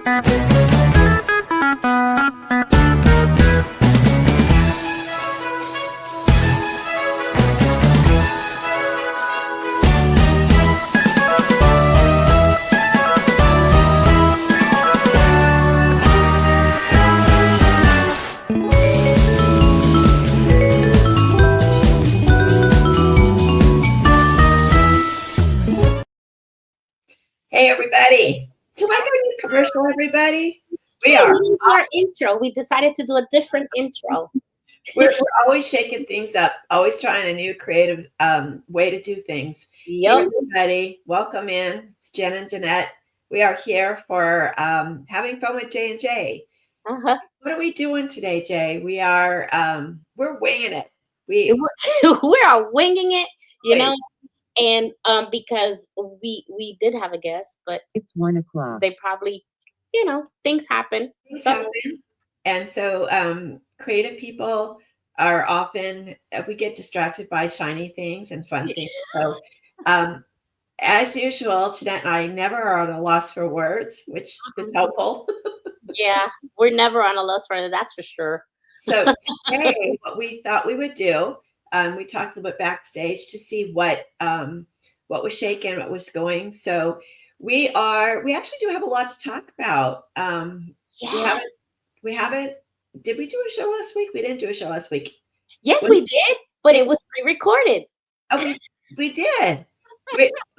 Hey, everybody. Do I go to commercial, everybody? We Hey, are. we didn't do our intro. We decided to do a different intro. We're always shaking things up, always trying a new creative way to do things. Hey, Yep. everybody. Welcome in. It's Jen and Jeanette. We are here for having fun with J and J. Uh-huh. What are we doing today, Jay? We're winging it. We are winging it, you know, and because we did have a guest, but It's 1 o'clock. they probably, things happen. Things happen. And so creative people are often, we get distracted by shiny things and fun things. So as usual, Jeanette and I never are on a loss for words, which is helpful. Yeah, we're never on a loss for it, that's for sure. So today, what we thought we would do, we talked a little bit backstage to see what was shaking, what was going. So we actually do have a lot to talk about. Yes. We haven't. Did we do a show last week? We didn't do a show last week. Yes, we did, but it was pre-recorded. Oh, we did.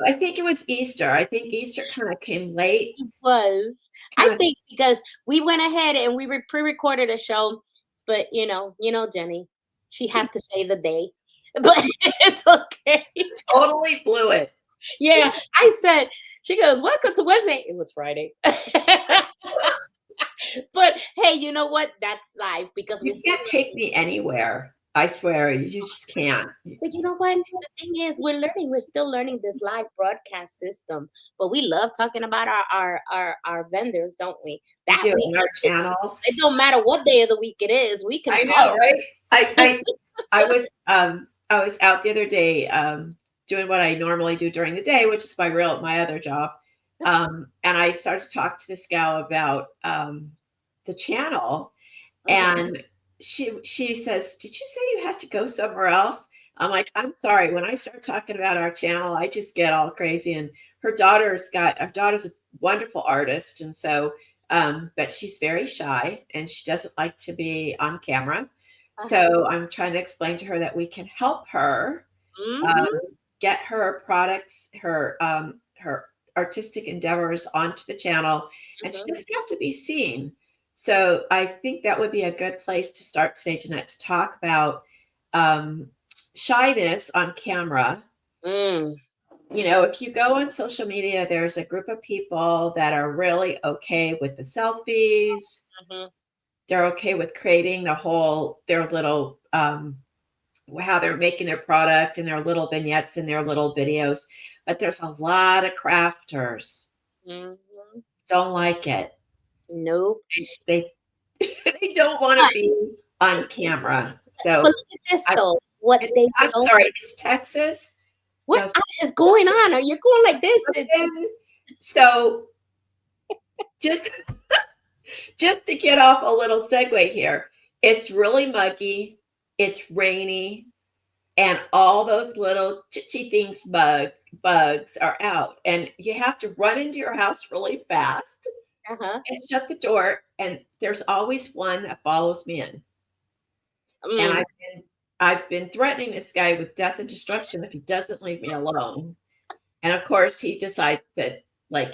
I think it was Easter. I think Easter kind of came late. It was. I think because we went ahead and we pre-recorded a show, but you know, Jenny, she had to say the day, but it's okay. Totally blew it. Yeah, I said, she goes, welcome to Wednesday. It was Friday. But hey, you know what? That's life because you can't take me anywhere. I swear, you just can't. But you know what? The thing is, we're still learning this live broadcast system. But we love talking about our vendors, don't we? We do on our channel. It don't matter what day of the week it is. We can talk. Know, right? I was out the other day doing what I normally do during the day, which is my other job. And I started to talk to this gal about the channel, and she says, "Did you say you had to go somewhere else?" I'm like, "I'm sorry. When I start talking about our channel, I just get all crazy." And her daughter's a wonderful artist, and so, but she's very shy and she doesn't like to be on camera. So I'm trying to explain to her that we can help her get her products, her artistic endeavors onto the channel, and she doesn't have to be seen. So I think that would be a good place to start today, Jeanette, to talk about shyness on camera. You know, if you go on social media, there's a group of people that are really okay with the selfies. They're okay with creating their little, how they're making their product and their little vignettes and their little videos. But there's a lot of crafters don't like it. Nope. They don't want to be on camera. So but look at this though. I'm sorry, it's Texas. What is going on? Are you going like this? So just to get off a little segue here, it's really muggy, it's rainy, and all those little chitchy things bugs are out, and you have to run into your house really fast and shut the door, and there's always one that follows me in. And I've been threatening this guy with death and destruction if he doesn't leave me alone. And of course he decides to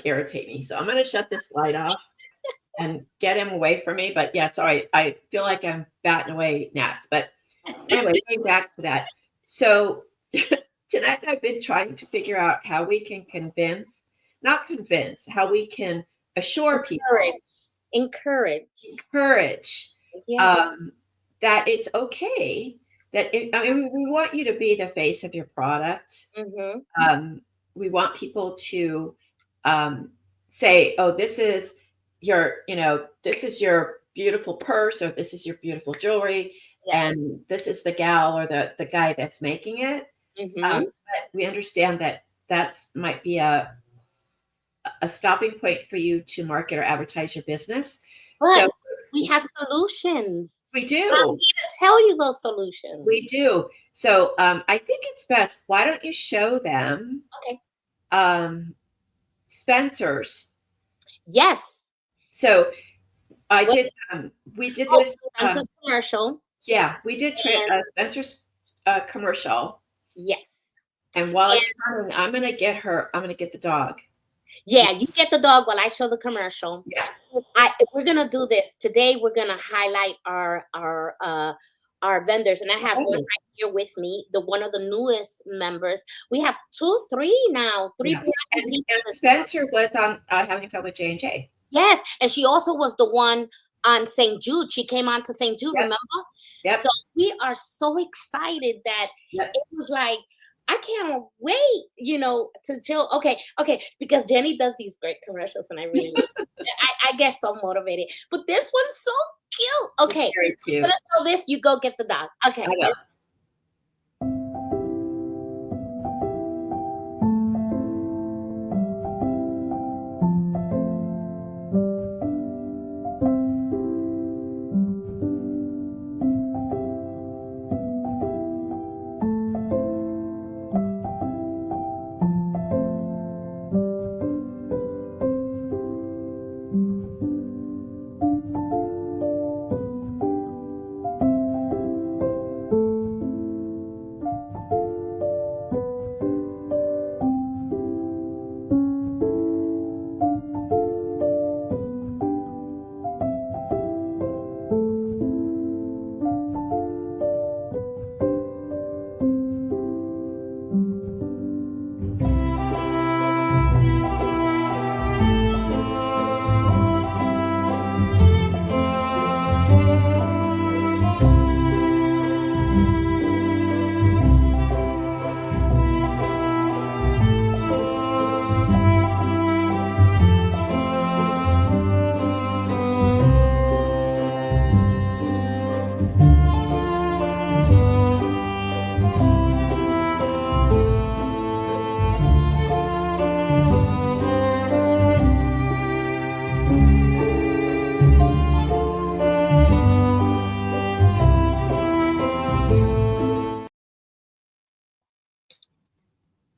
irritate me. So I'm going to shut this light off and get him away from me. But yeah, sorry, I feel like I'm batting away gnats. But anyway, going back to that. So Jeanette and I've been trying to figure out how we can how we can assure people. Encourage. Yeah. That it's okay. We want you to be the face of your product. We want people to say, "Oh, this is your beautiful purse, or this is your beautiful jewelry, and this is the gal or the guy that's making it." But we understand that might be a a stopping point for you to market or advertise your business. So But we have solutions. we I'm do. here to tell you those We solutions. do. So I think it's best. Why don't you show them Okay. um, Spencer's? Yes. So I What? did. We did Oh, this. Spencer's commercial. Yeah, we did And Spencer's commercial. yes. And while And it's running, I'm gonna get her. I'm gonna get the dog. yeah, you get the dog while I show the commercial. Yeah. We're gonna do this today. We're gonna highlight our vendors, and I have one Oh, right here with me. The one of the newest members. We have three now, three yeah. brand new people And this month. Spencer was on Having Fun with J&J. Yes, and she also was the one on St. Jude. She came on to St. Jude, Yep. remember? So Yep. we are so excited that Yep. it was like, I can't wait, to show. Okay, because Jenny does these great commercials, and I really, I get so motivated. But this one's so cute. It's Okay, very I'm cute. gonna show this. You go get the dog. I Okay, know.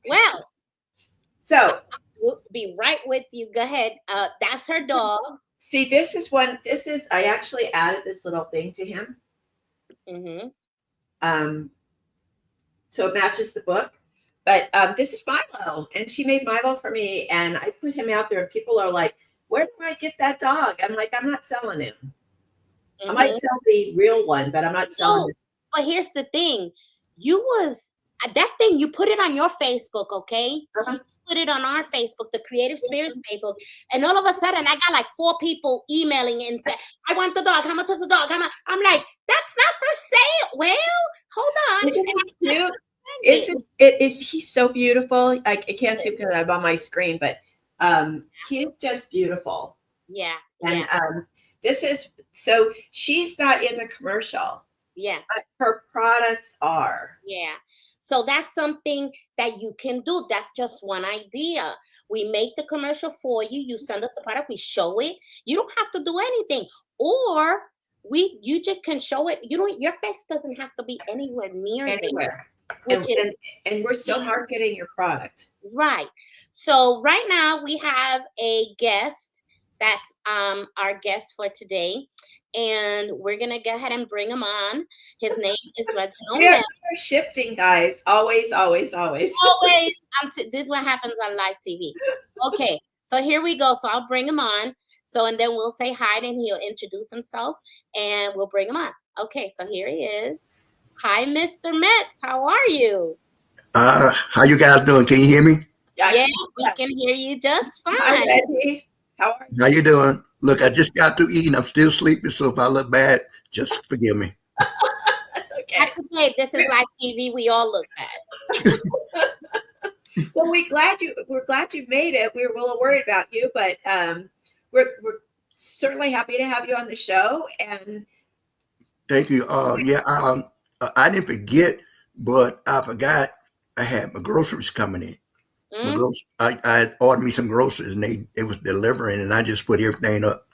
well, So we'll be right with you. Go ahead. That's her dog. see, this is one. This is I actually added this little thing to him. Mm-hmm. Um, so it matches the book. But this is Milo, and she made Milo for me, and I put him out there, and people are like, "Where do I get that dog?" I'm like, "I'm not selling him. I might Mm-hmm. sell the real one, but I'm not selling No, it." but here's the thing. You was that thing, you put it on your Facebook, okay? Uh-huh. You put it on our Facebook, the Creative Spirits Facebook, and all of a sudden I got like 4 people emailing and said, I want the dog. How much is the dog? I'm like, that's not for sale. Well, hold on. Isn't And he I had to cute? send it. He's so beautiful. I can't see Good. because I'm on my screen, but he is just beautiful. Yeah, And yeah, this is so she's not in the commercial, yes. but her products are. Yeah. So that's something that you can do. That's just one idea. We make the commercial for you. You send us the product, we show it. You don't have to do anything. Or you just can show it. Your face doesn't have to be anywhere near there, Anywhere. And which is and we're still marketing your product. right. So right now we have a guest that's our guest for today. And we're gonna go ahead and bring him on. His name is We are, Reginald. we are shifting, guys. Always, always, always. Always, this is what happens on live TV. Okay, so here we go. So I'll bring him on. So and then we'll say hi, and he'll introduce himself, and we'll bring him on. Okay, so here he is. Hi, Mr. Metz. How are you? How you guys doing? Can you hear me? Yeah, we can hear you just Hi, fine. Reggie. How are How you? you doing? Look, I just got through eating. I'm still sleepy, so if I look bad, just forgive me. That's okay. That's okay. This is live TV. We all look bad. Well, we're glad you made it. We were a little worried about you, but we're certainly happy to have you on the show. And Thank you. Yeah, I didn't forget, but I forgot I had my groceries coming in. My Mm. grocery, I had ordered me some groceries and they was delivering and I just put everything up.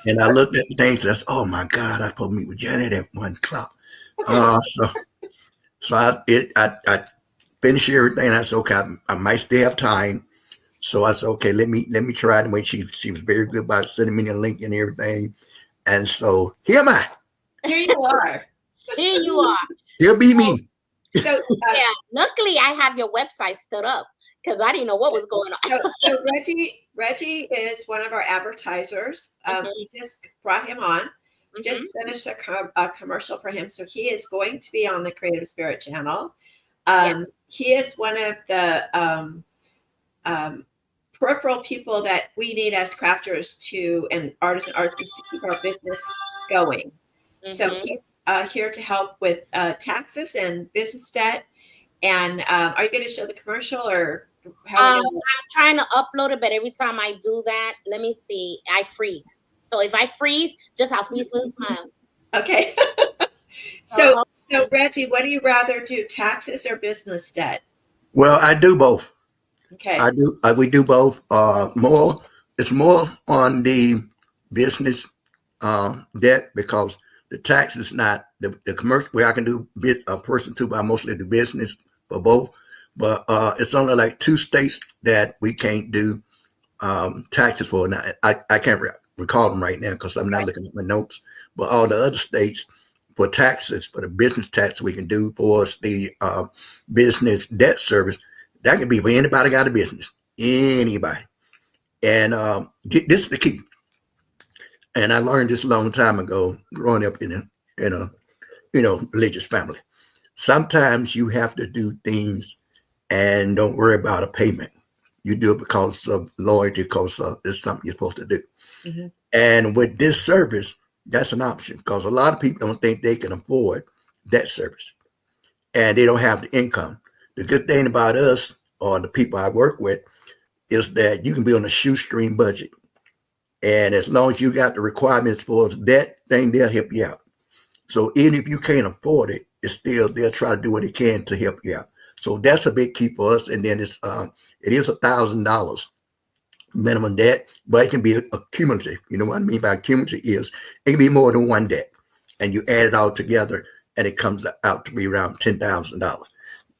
And I looked at the things and I said, oh my God, I supposed to meet with Janet at 1 o'clock. So I finished everything. I said, okay, I might still have time. So I said, okay, let me try it. And wait, she was very good about sending me the link and everything. And so here am I. Here you are. Here you are. Here be me. So, Yeah. Luckily, I have your website stood up because I didn't know what was going on. so Reggie is one of our advertisers. We just brought him on. We Mhm. just finished a commercial for him, so he is going to be on the Creative Spirit channel. Yes. He is one of the um, peripheral people that we need as crafters to and artists and artists to keep our business going. So Mhm. he's here to help with taxes and business debt. And are you going to show the commercial or how are we going to? I'm trying to upload it, but every time I do that, let me see, I freeze. So if I freeze, just I'll freeze with a smile. Okay. So So, hold so on. Reggie, what do you rather do, taxes or business debt? Well, I do both. I Okay. do. We do both. More. It's more on the business debt because the tax is not the commercial where I can do a person too, but I mostly do business for both. But it's only like 2 states that we can't do taxes for. Now I can't recall them right now because I'm not Right. looking at my notes. But all the other states for taxes, for the business tax we can do for us, the business debt service, that can be for anybody got a business, anybody. And this is the key. And I learned this a long time ago, growing up in a religious family. Sometimes you have to do things and don't worry about a payment. You do it because of loyalty, because it's something you're supposed to do. Mhm. And with this service, that's an option because a lot of people don't think they can afford that service and they don't have the income. The good thing about us or the people I work with is that you can be on a shoestring budget. And as long as you got the requirements for that thing, they'll help you out. So even if you can't afford it, it's still they'll try to do what they can to help you out. So that's a big key for us. And then it is $1,000 minimum debt, but it can be a cumulative. You know what I mean by cumulative is it can be more than one debt, and you add it all together, and it comes out to be around $10,000.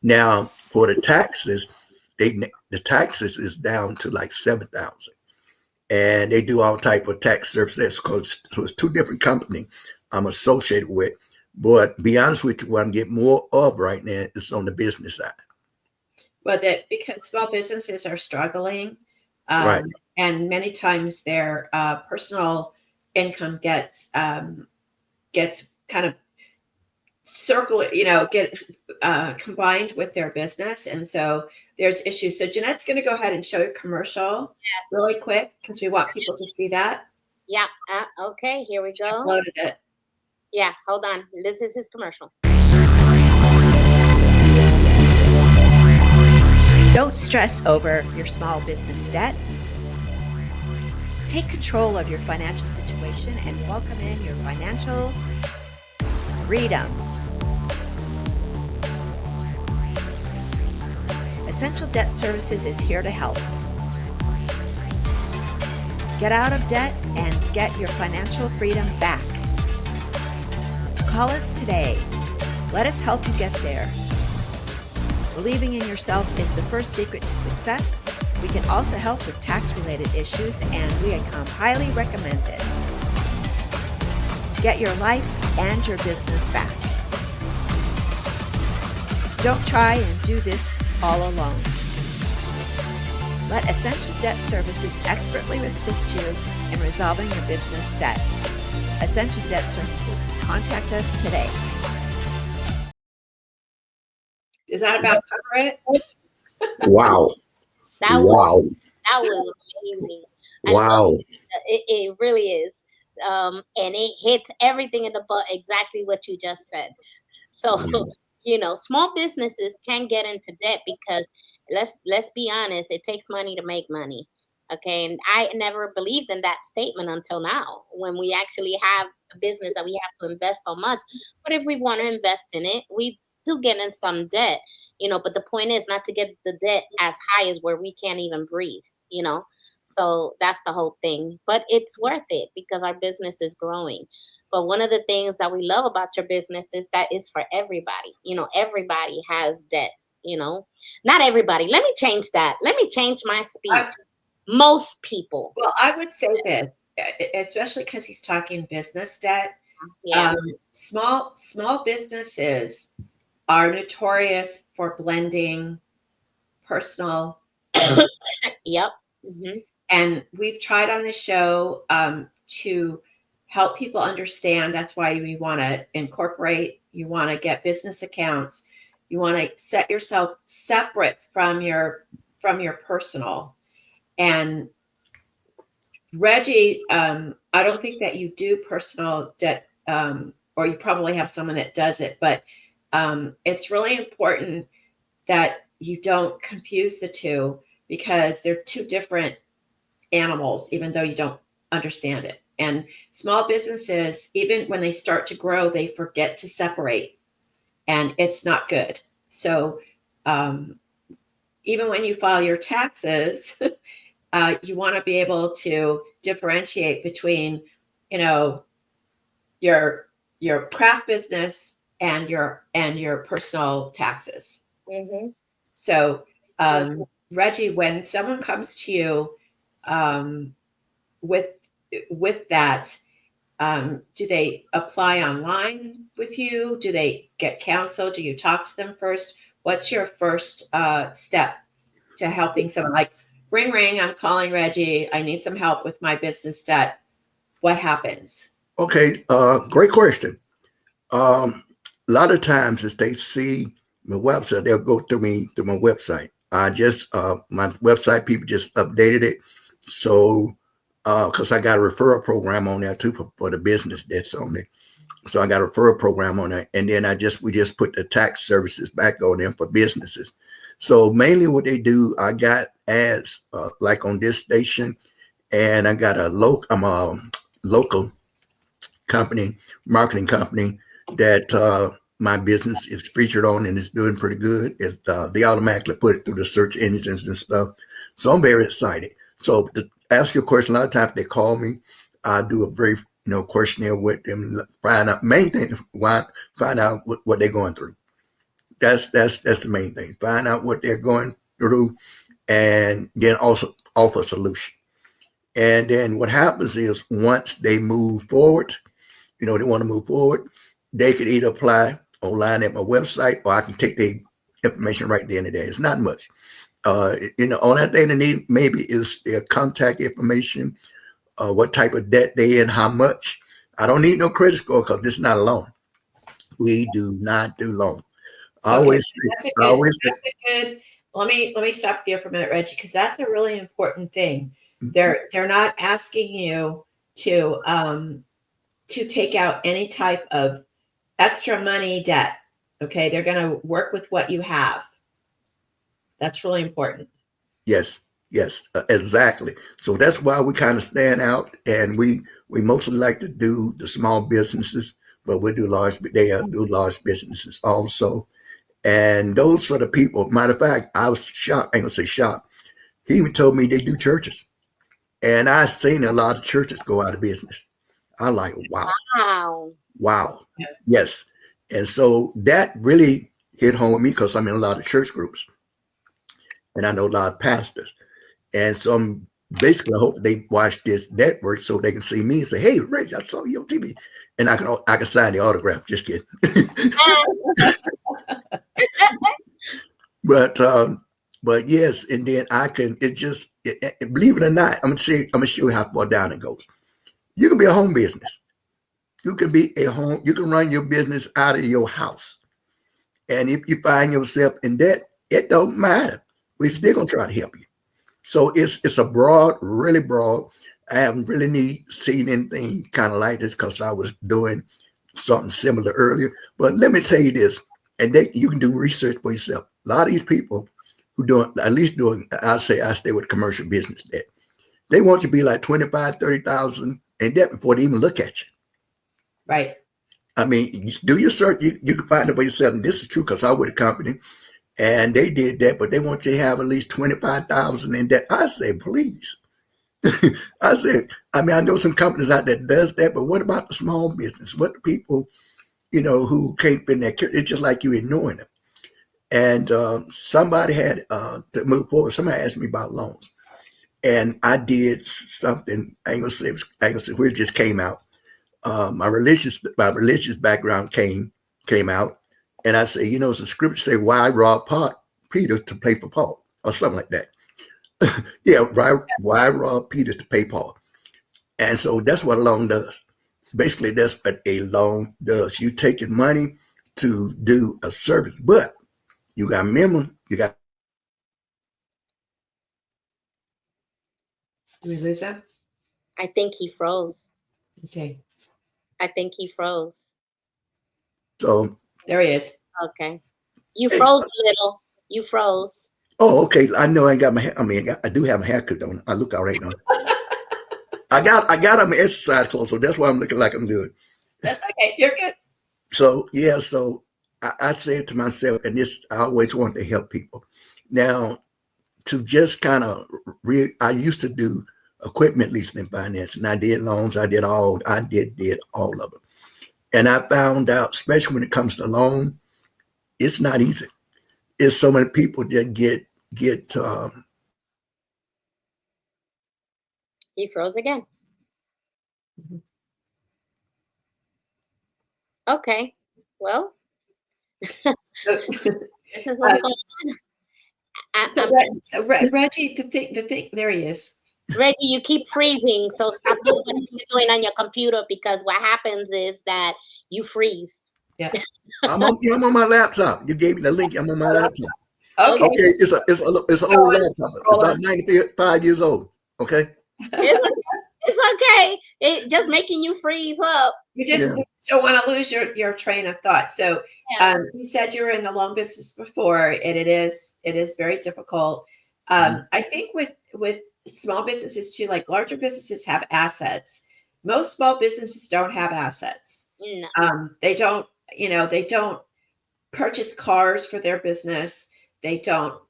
Now for the taxes is down to like 7,000, and they do all type of tax services because so it's 2 different companies I'm associated with. But be honest with you, what I'm getting more of right now is on the business side. Well, that because small businesses are struggling, Right. and many times their personal income gets kind of get combined with their business, and so there's issues. So Jeanette's going to go ahead and show you a commercial Yes. really quick because we want people to see that. Yeah. Okay. Here we She go. uploaded it. Yeah. Hold on. This is his commercial. Don't stress over your small business debt. Take control of your financial situation and welcome in your financial freedom. Essential Debt Services is here to help. Get out of debt and get your financial freedom back. Call us today. Let us help you get there. Believing in yourself is the first secret to success. We can also help with tax-related issues, and we come highly recommended. Get your life and your business back. Don't try and do this all alone. Let Essential Debt Services expertly assist you in resolving your business debt. Essential Debt Services. Contact us today. Does that about cover it? Wow. That was Wow. amazing. I love Wow. it. It really is. And it hits everything in the butt exactly what you just said. So, small businesses can get into debt because let's be honest, it takes money to make money. Okay, and I never believed in that statement until now, when we actually have a business that we have to invest so much. But if we want to invest in it, we do get in some debt. But the point is not to get the debt as high as where we can't even breathe. So that's the whole thing. But it's worth it because our business is growing. But one of the things that we love about your business is that it's for everybody. Everybody has debt. Not everybody. Let me change that. Let me change my speech. I, Most people. well, I would say this, especially because he's talking business debt. Yeah. Small businesses are notorious for blending personal and Yep. Hmm. and we've tried on the show to help people understand. That's why we want to incorporate. You want to get business accounts. You want to set yourself separate from your personal. And Reggie, I don't think that you do personal debt, or you probably have someone that does it, but it's really important that you don't confuse the two because they're two different animals, even though you don't understand it. And small businesses, even when they start to grow, they forget to separate, and it's not good. So even when you file your taxes, you want to be able to differentiate between, your craft business and your personal taxes. Hmm. So, Reggie, when someone comes to you um, with that, do they apply online with you? Do they get counsel? Do you talk to them first? What's your first step to helping someone? Like, ring, ring, I'm calling Reggie. I need some help with my business debt. What happens? Okay, great question. A lot of times, if they see my website, they'll go to me through my website. I just my website people just updated it, so because I got a referral program on there too for the business that's on there. So I got a referral program on there, and then we just put the tax services back on them for businesses. So mainly what they do, I got ads like on this station, and I got I'm a local company, marketing company that my business is featured on and it's doing pretty good. They automatically put it through the search engines and stuff. So I'm very excited. So to ask your question, a lot of times they call me, I do a brief, questionnaire with them, find out main thing, find out what they're going through. That's the main thing. Find out what they're going through and then also offer a solution. And then what happens is once they move forward, they want to move forward, they can either apply online at my website or I can take the information right there and there. It's not much. All that they need maybe is their contact information, what type of debt they in, how much. I don't need no credit score because this is not a loan. We do not do loan. Okay, that's a good. Let me stop there for a minute, Reggie, because that's a really important thing. They're not asking you to take out any type of extra money debt. Okay, they're going to work with what you have. That's really important. Yes, exactly. So that's why we kind of stand out, and we mostly like to do the small businesses, but we do large. They do large businesses also, and those are the people. Matter of fact, I was shocked. I ain't gonna say shocked. He even told me they do churches, and I've seen a lot of churches go out of business. I'm like, wow, yes. And so that really hit home with me because I'm in a lot of church groups, and I know a lot of pastors. And so I'm basically, I hope they watch this network so they can see me and say, "Hey, Rich, I saw you on TV," and I can sign the autograph. Just kidding. But yes, and then I can. Believe it or not, I'm gonna show you how far down it goes. You can be a home business. You can be a home. You can run your business out of your house, and if you find yourself in debt, it don't matter. We're still gonna try to help you. So it's a really broad. I haven't really seen anything kind of like this because I was doing something similar earlier. But let me tell you this, and you can do research for yourself. A lot of these people who I stay with commercial business debt. They want you to be like 25, 30,000 in debt before they even look at you. Right. I mean, do your search. You can find it for yourself. And this is true because I was with a company, And they did that, but they want you to have at least 25,000 in debt. I say, please. I said, I mean, I know some companies out there that does that, but what about the small business? What the people, who can't fit in that? It's just like you ignoring them. And somebody had to move forward. Somebody asked me about loans, and I did something. I ain't gonna say where it just came out. My religious background came out, and I say, some scripture say, "Why rob Peter to pay for Paul?" or something like that. Yeah, why rob Peter to pay Paul? And so that's what a loan does. Basically, that's what a loan does. You taking money to do a service, but you got to remember, you got. Do we lose him? I think he froze. Okay. I think he froze. So there he is. Okay. You froze a little. You froze. Oh, okay. I know I got my hair. I mean, I do have my haircut on. I look all right now. I got on my exercise clothes, so that's why I'm looking like I'm good. That's okay. You're good. So yeah, so I said to myself, and this I always want to help people. Now, to just kind of I used to do equipment leasing and finance, and I did loans. I did all of it, and I found out, especially when it comes to loan, it's not easy. It's so many people that get. He froze again. Okay. Well, this is what's going on. Reggie, the thing, there he is. Reggie, you keep freezing, so stop doing what you're doing on your computer, because what happens is that you freeze. Yeah. I'm on my laptop. You gave me the link. I'm on my laptop. Okay. It's an old laptop. It's about 95 years old. Okay. It's okay. It's just making you freeze up. You just don't want to lose your train of thought. So you said you were in the loan business before, and it is very difficult. I think with small businesses too, like larger businesses have assets. Most small businesses don't have assets. No. They don't purchase cars for their business. They don't,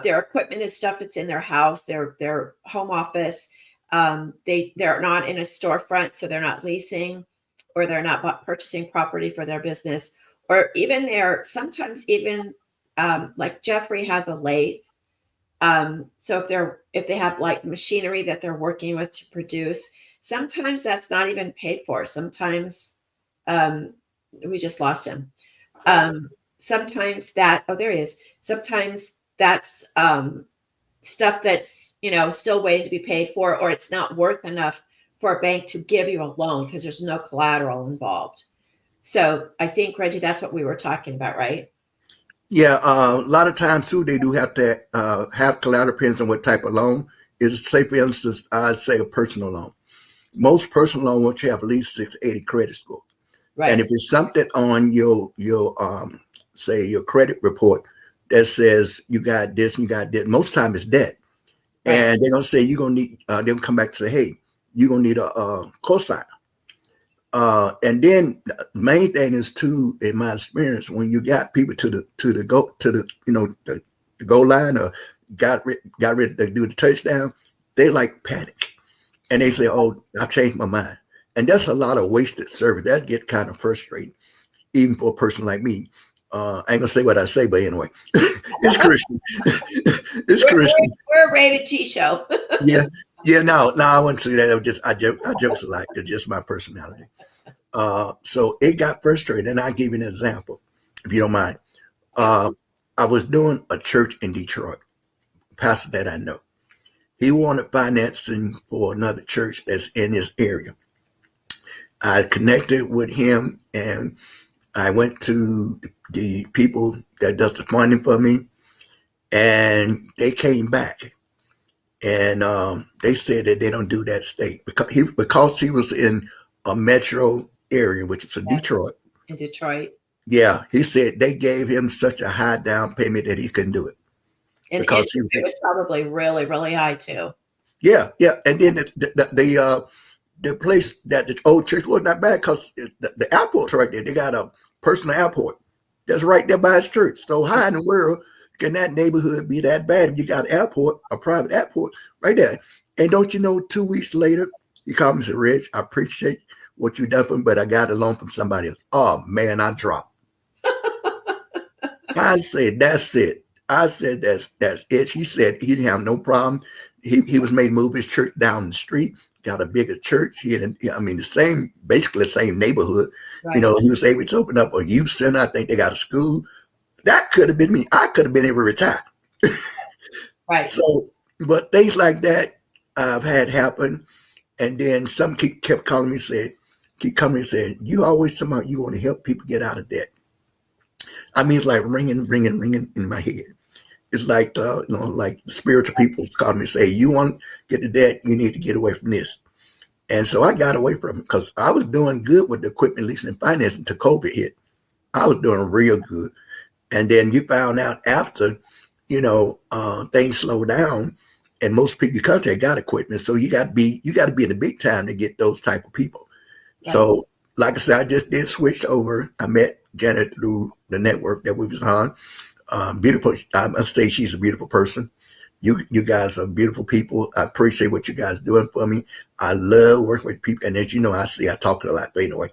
their equipment is stuff that's in their house, their home office. They're not in a storefront, so they're not leasing, or they're not purchasing property for their business, or even sometimes even like Jeffrey has a lathe. So if they have like machinery that they're working with to produce, sometimes that's not even paid for. Sometimes we just lost him. Sometimes there he is. Sometimes that's stuff that's still waiting to be paid for, or it's not worth enough for a bank to give you a loan because there's no collateral involved. So I think, Reggie, that's what we were talking about, right? Yeah, a lot of times too, they do have to have collateral, depends on what type of loan. Is, say for instance, I'd say a personal loan. Most personal loan want you to have at least 680 credit score. Right. And if it's something on your say your credit report that says you got this and you got that, most time it's debt. Right. And they're gonna say you're gonna need. They'll come back to say, hey, you're gonna need a cosigner. And then the main thing is too, in my experience, when you got people to the goal line, or got ready to do the touchdown, they like panic, and they say, "Oh, I changed my mind," and that's a lot of wasted service. That get kind of frustrating, even for a person like me. I ain't gonna say what I say, but anyway, it's Christian. It's Christian. We're a rated G show. Yeah. No, I wouldn't say that. I joke a lot. It's just my personality. So it got frustrated, and I'll give you an example, if you don't mind. I was doing a church in Detroit, pastor that I know. He wanted financing for another church that's in his area. I connected with him, and I went to the people that does the funding for me, and they came back, and they said that they don't do that state because he was in a metro area, which is in Detroit. In Detroit. Yeah, he said they gave him such a high down payment that he couldn't do it. And it was probably really, really high too. Yeah. And then the place that the old church was not bad because the airport's right there. They got a personal airport that's right there by his church. So how in the world Can that neighborhood be that bad if you got an airport, a private airport right there? And don't you know, 2 weeks later, he called me and said, Reg, I appreciate what you done for me, but I got a loan from somebody else. Oh, man, I dropped. I said, that's it. I said, that's it. He said he didn't have no problem. He was made to move his church down the street, got a bigger church. He had, basically the same neighborhood. Right. He was able to open up a youth center. I think they got a school. That could have been me. I could have been able to retire. Right. So, but things like that I've had happen. And then some kept calling me, keep coming and said, you always talking about you want to help people get out of debt. I mean, it's like ringing in my head. It's like, like spiritual people calling me and say, you want to get to debt, you need to get away from this. And so I got away from it because I was doing good with the equipment leasing and financing until COVID hit. I was doing real good. And then you found out after, things slow down, and most people in the country got equipment. So you got to be in the big time to get those type of people. Right. So, like I said, I just did switch over. I met Jeanette through the network that we was on. Beautiful. I must say she's a beautiful person. You guys are beautiful people. I appreciate what you guys doing for me. I love working with people. And as you know, I talk a lot, but anyway.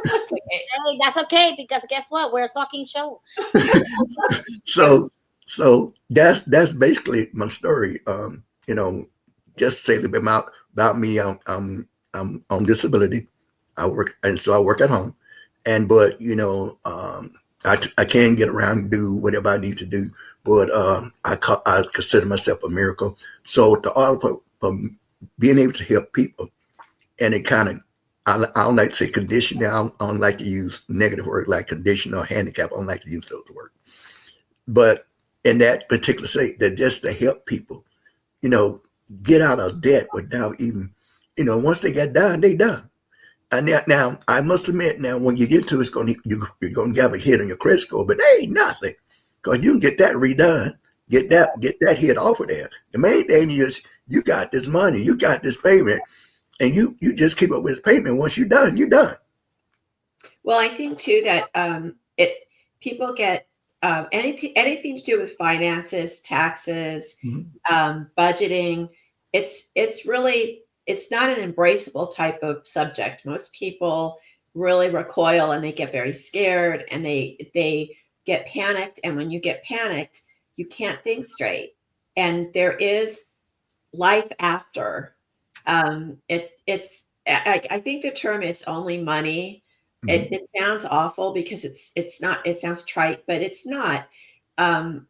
Hey, that's okay, because guess what? We're a talking show. So that's basically my story. Just say a little bit about me. I'm on disability. I work at home, but I can get around and do whatever I need to do. But I consider myself a miracle. So to all for being able to help people, and it kind of, I don't like to say condition. I don't like to use negative word like condition or handicap. I don't like to use those words. But in that particular state, that just to help people, get out of debt without even, once they get done, they done. And now I must admit, now when you get to it, you're going to have a hit on your credit score, but they ain't nothing, because you can get that redone, get that hit off of there. The main thing is you got this money, you got this payment, and you just keep up with this payment. Once you're done, you're done. Well, I think too that people get anything to do with finances, taxes, budgeting. It's not an embraceable type of subject. Most people really recoil and they get very scared and they get panicked. And when you get panicked, you can't think straight. And there is life after. I think the term is only money. Mm-hmm. It sounds awful because it's not. It sounds trite, but it's not. Health,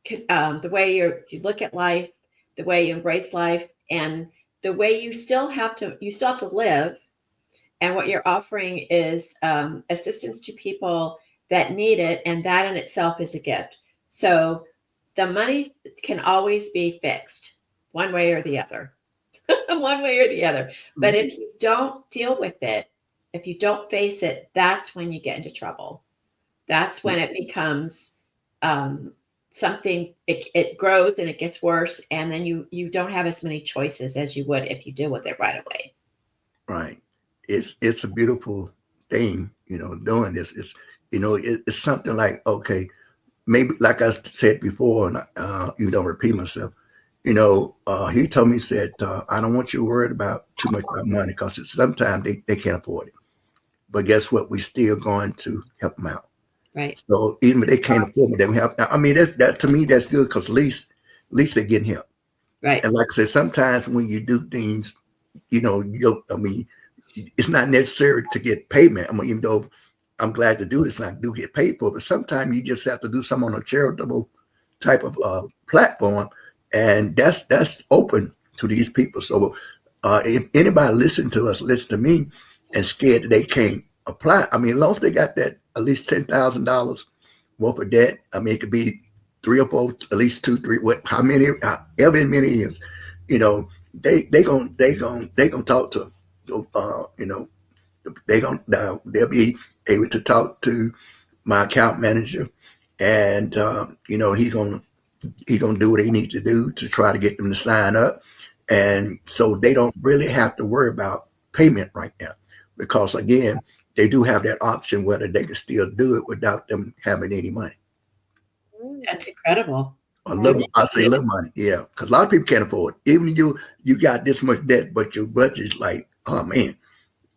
the way you look at life, the way you embrace life, and the way you still have to live. And what you're offering is assistance to people that need it, and that in itself is a gift. So the money can always be fixed one way or the other. One way or the other. But if you don't deal with it, if you don't face it, that's when you get into trouble. That's when it becomes something, it grows and it gets worse. And then you don't have as many choices as you would if you deal with it right away. Right. It's a beautiful thing, doing this. It's something like, okay, maybe like I said before, and you don't repeat myself, he told me, he said, I don't want you worried about too much about money, because sometimes they can't afford it. But guess what? We're still going to help them out. Right. So even if they can't afford me, they will help. I mean, that to me, that's good, because at least they're getting help. Right. And like I said, sometimes when you do things, it's not necessary to get payment. Even though I'm glad to do this and I do get paid for it, but sometimes you just have to do something on a charitable type of platform. And that's open to these people. So if anybody listen to me and scared that they can't apply, as long as they got that at least $10,000 worth of debt, it could be 3 or 4, at least 2, 3, however many years, they gonna talk to, they'll be able to talk to my account manager, and he's gonna do what he needs to do to try to get them to sign up. And so they don't really have to worry about payment right now, because again, they do have that option whether they can still do it without them having any money. That's incredible. A little, I say little money, yeah, because a lot of people can't afford it. Even you got this much debt, but your budget is like, oh man,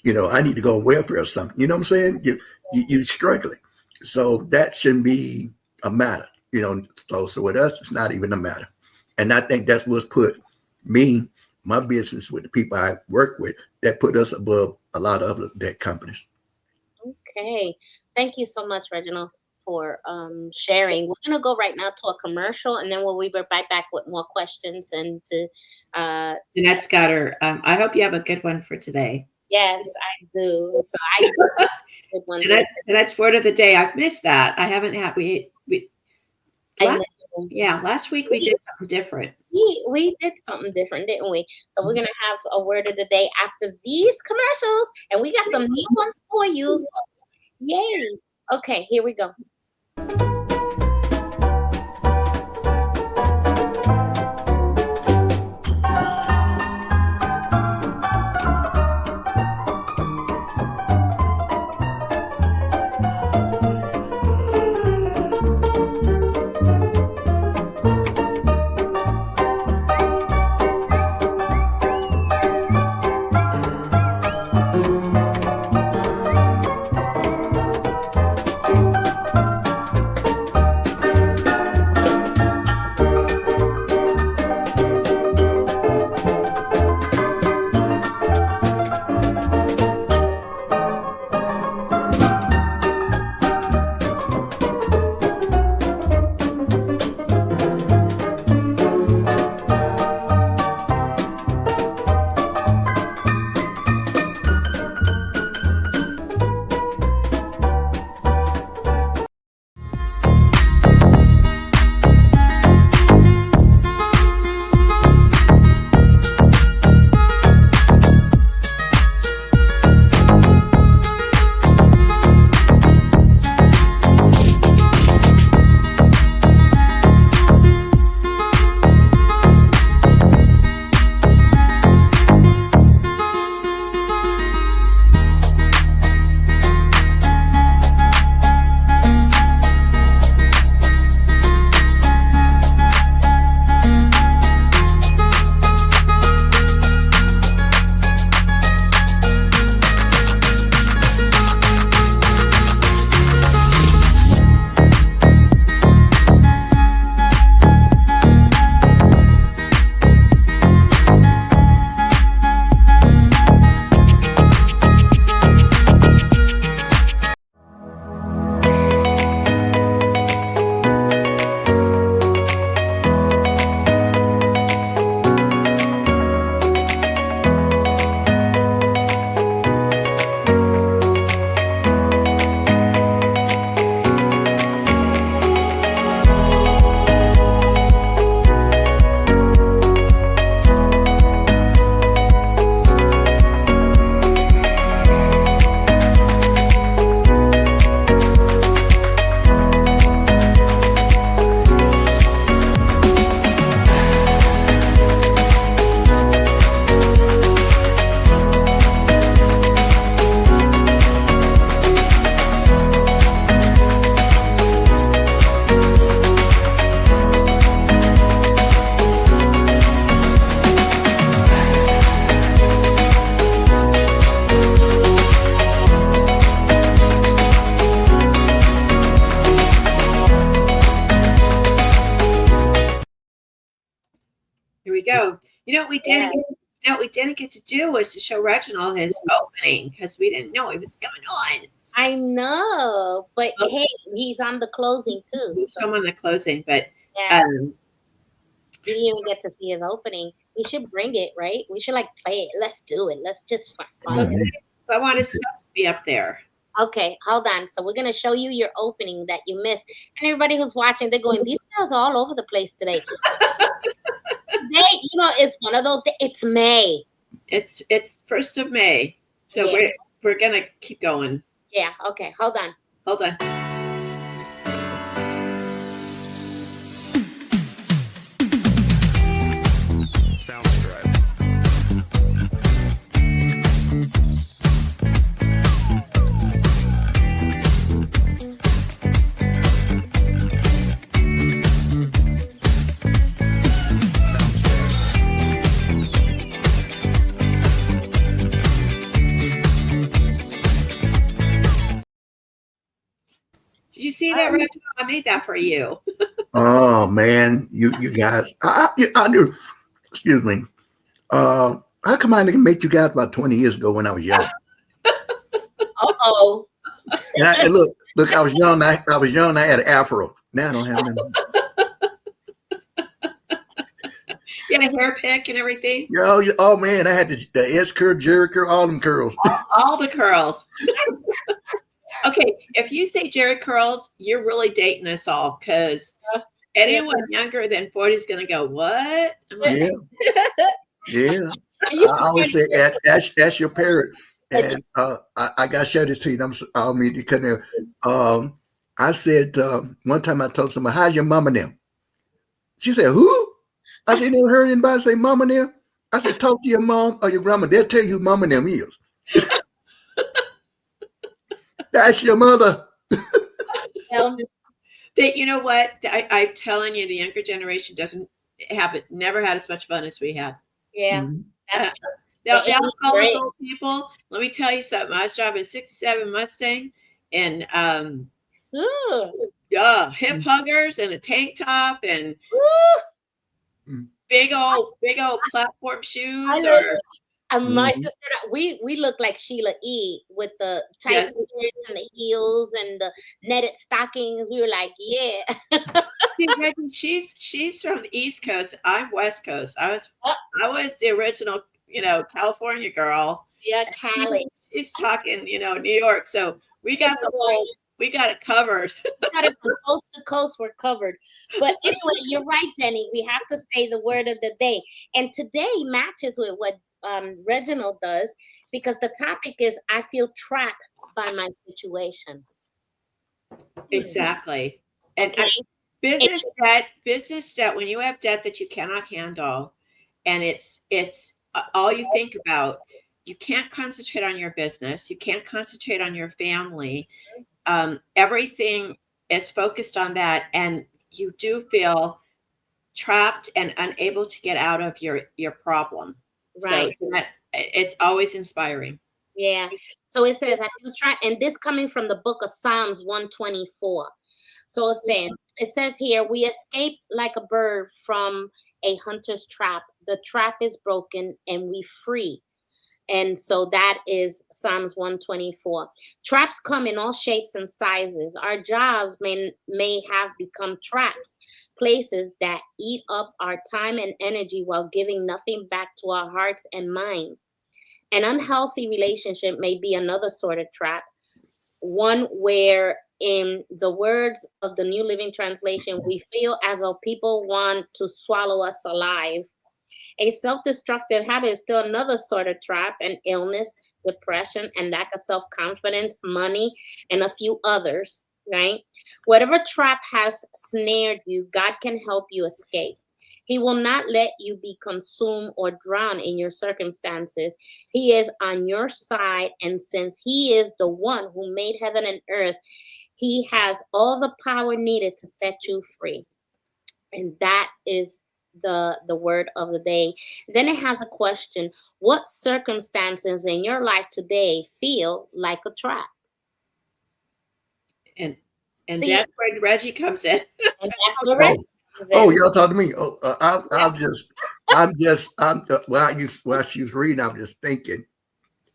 I need to go on welfare or something. You know what I'm saying? You're struggling, so that shouldn't be a matter. So with us, it's not even a matter, and I think that's what's put me, my business with the people I work with, that put us above a lot of other debt companies. Okay, thank you so much, Reginald, for sharing. We're gonna go right now to a commercial, and then we'll be right back with more questions and to. Jeanette's got her. I hope you have a good one for today. Yes, I do. So I do. have a good one. Jeanette's word of the day. I've missed that. I haven't had. I Last week we did something different. We did something different, didn't we? So we're gonna have a word of the day after these commercials, and we got some new ones for you. So, yay! Okay, here we go. Here we go. What we didn't get to do was to show Reginald his opening because we didn't know it was going on. I know, but hey, he's on the closing too. He's on the closing, but yeah. We didn't even get to see his opening. We should bring it, right? We should play it. Let's do it. Let's just fun. So I want his stuff to be up there. Okay, hold on. So we're gonna show you your opening that you missed, and everybody who's watching, they're going, "These girls are all over the place today." Today, it's one of those days. It's May. It's 1st of May, so yeah. we're gonna keep going. Yeah. Okay. Hold on. Sounds right. Reginald? I made that for you. Oh man, you guys, I do. Excuse me. How come I didn't meet you guys about 20 years ago when I was young? Uh-oh. And look, I was young. I was young. I had an afro. Now I don't have none. You had a hair pick and everything. Oh man, I had the S curl, Jerry curl, all them curls. All the curls. Okay, if you say Jerry curls, you're really dating us all, because anyone younger than 40 is going to go, what? I'm like, Yeah. I always say, ask your parent. And I got to share this to you. I don't mean to cut there. I said, one time I told somebody, how's your mama now? She said, who? I said, never heard anybody say mama now? I said, talk to your mom or your grandma. They'll tell you who mama them is. That's your mother. You know what? I'm telling you, the younger generation never had as much fun as we had. Yeah, that's true. They'll call us old people. Let me tell you something. I was driving a 67 Mustang, and hip huggers and a tank top and big old platform shoes. And my sister, we look like Sheila E. with the tight skirts and the heels and the netted stockings. We were like, yeah. See, she's from the East Coast. I'm West Coast. I was the original, California girl. Yeah, Cali. She's talking, New York. So we got it covered. We got it from coast to coast. We're covered. But anyway, you're right, Jenny. We have to say the word of the day, and today matches with what Reginald does, because the topic is I feel trapped by my situation. Exactly. And business debt, when you have debt that you cannot handle, and it's all you think about, you can't concentrate on your business, you can't concentrate on your family. Everything is focused on that, and you do feel trapped and unable to get out of your problem. Right. So it's always inspiring. Yeah. So it says, I feel trapped, and this coming from the book of Psalms 124. So it says here, we escape like a bird from a hunter's trap. The trap is broken and we free. And so that is Psalms 124. Traps come in all shapes and sizes. Our jobs may have become traps, places that eat up our time and energy while giving nothing back to our hearts and minds. An unhealthy relationship may be another sort of trap, one where, in the words of the New Living Translation, we feel as though people want to swallow us alive. A self-destructive habit is still another sort of trap, and illness, depression, and lack of self-confidence, money, and a few others, right? Whatever trap has snared you, God can help you escape. He will not let you be consumed or drowned in your circumstances. He is on your side, and since He is the one who made heaven and earth, He has all the power needed to set you free. And that is the word of the day. Then it has a question. What circumstances in your life today feel like a trap? And that's where Reggie comes in. And that's where Reggie comes in. Oh, y'all talking to me? Oh, while she was reading, I was just thinking,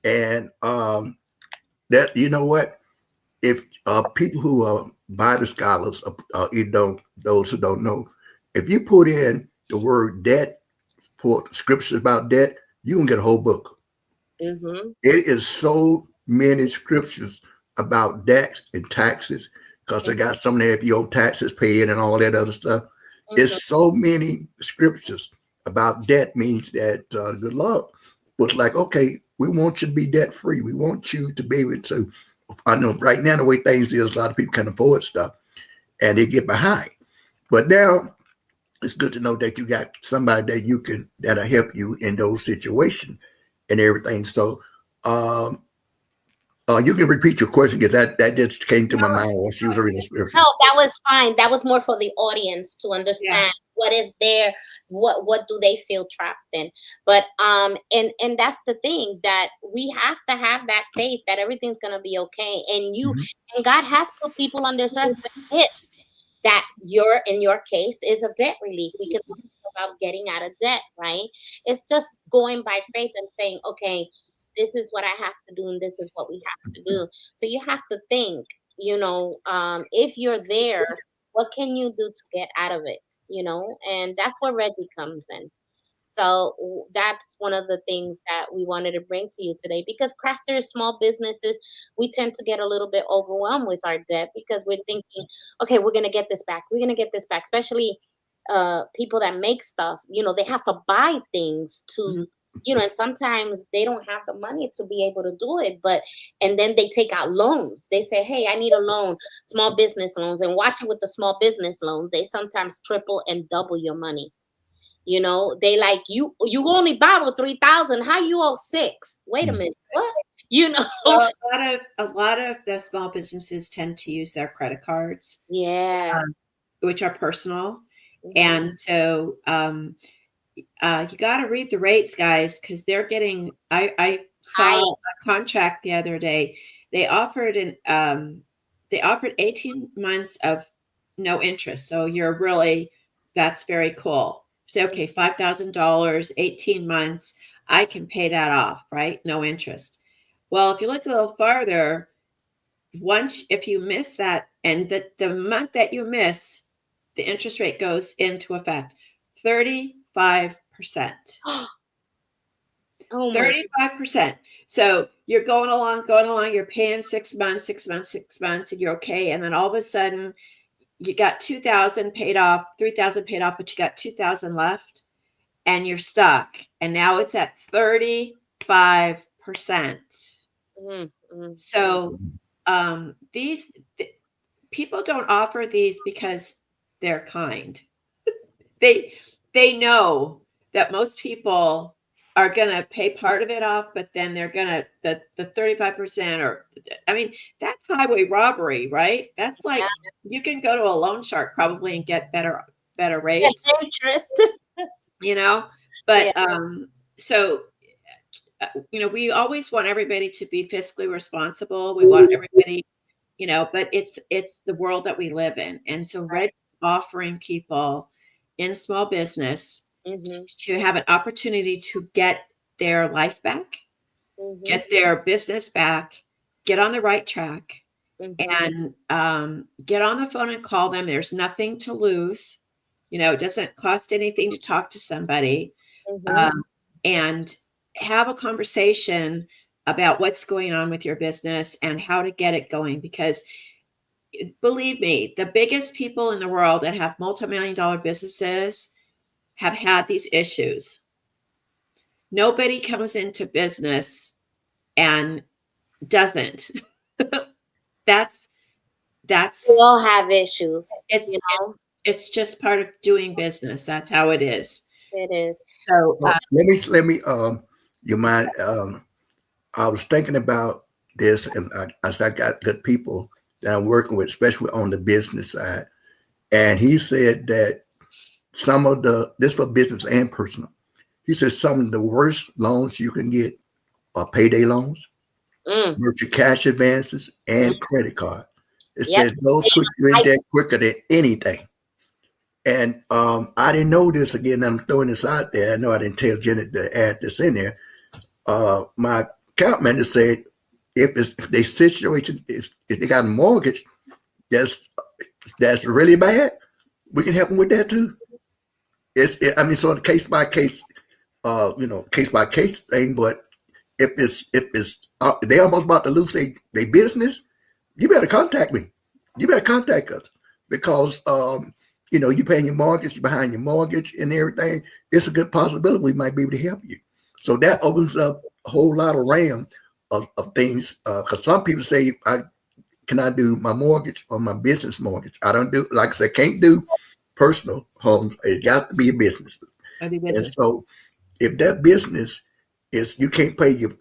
and that, you know what? If people who are Bible scholars, those who don't know, if you put in the word debt for scriptures about debt, you can get a whole book. Mm-hmm. It is so many scriptures about debts and taxes, because they got some there if you owe taxes paid and all that other stuff. Mm-hmm. It's so many scriptures about debt, means that the Lord was like, okay, we want you to be debt free. We want you to be able to. I know right now the way things is, a lot of people can afford stuff and they get behind. But now it's good to know that you got somebody that that'll help you in those situations and everything. So You can repeat your question because that just came to my mind while she was reading the scripture. No, that was fine. That was more for the audience to Yeah. understand what is there, what do they feel trapped in. But and that's the thing, that we have to have that faith that everything's gonna be okay. And Mhm. and God has put people under certain gifts that in your case is a debt relief. We can talk about getting out of debt, right? It's just going by faith and saying, okay, this is what I have to do, and this is what we have to do. So you have to think, if you're there, what can you do to get out of it? And that's where Reggie comes in. So that's one of the things that we wanted to bring to you today, because crafters, small businesses, we tend to get a little bit overwhelmed with our debt because we're thinking, okay, we're going to get this back. We're going to get this back, especially people that make stuff, they have to buy things Mhm. to, and sometimes they don't have the money to be able to do it. And then they take out loans. They say, hey, I need a loan, small business loans. And watch it with the small business loans. They sometimes triple and double your money. They like, you only borrowed 3,000. How you owe 6? Wait a minute. What? Well, a lot of the small businesses tend to use their credit cards, Yes. which are personal. Mhm. And so you got to read the rates, guys, because they're getting. I saw a contract the other day. They offered 18 months of no interest. So that's very cool. Say, okay, $5,000, 18 months. I can pay that off, right? No interest. Well, if you look a little farther, if you miss that, and the month that you miss, the interest rate goes into effect. 35%. Oh my. 35%. So you're going along, you're paying 6 months, 6 months, 6 months, and you're okay. And then all of a sudden you got 2,000 paid off, 3,000 paid off, but you got 2,000 left and you're stuck. And now it's at 35%. So these people don't offer these because they're kind. They know that most people are going to pay part of it off, but then they're going to the 35%, or I mean, that's highway robbery, right? That's like you can go to a loan shark probably and get better rates. Interest. But so we always want everybody to be fiscally responsible. We want everybody, but it's the world that we live in. And so Red offering people in small business to have an opportunity to get their life back, get their business back, get on the right track, and get on the phone and call them. There's nothing to lose. It doesn't cost anything to talk to somebody, and have a conversation about what's going on with your business and how to get it going. Because believe me, the biggest people in the world that have multi-million-dollar businesses have had these issues. Nobody comes into business and doesn't. That's We all have issues. It's just part of doing business. That's how it is. It is. So let me you mind, I was thinking about this, and I got good people that I'm working with, especially on the business side. And he said that this for business and personal. He said some of the worst loans you can get are payday loans, merchant cash advances, and credit card. It says those put you in debt quicker than anything. And I didn't know this. Again, I'm throwing this out there. I know I didn't tell Jeanette to add this in there. My account manager said if their situation is, if they got a mortgage that's really bad, we can help them with that too. So on a case by case thing. But if they almost about to lose their business, you better contact me. You better contact us, because you're paying your mortgage, you're behind your mortgage and everything. It's a good possibility we might be able to help you. So that opens up a whole lot of RAM of things. Because some people say, can I do my mortgage or my business mortgage? I don't do, like I said, can't do personal homes. It got to be a business. And so if that business is you can't pay your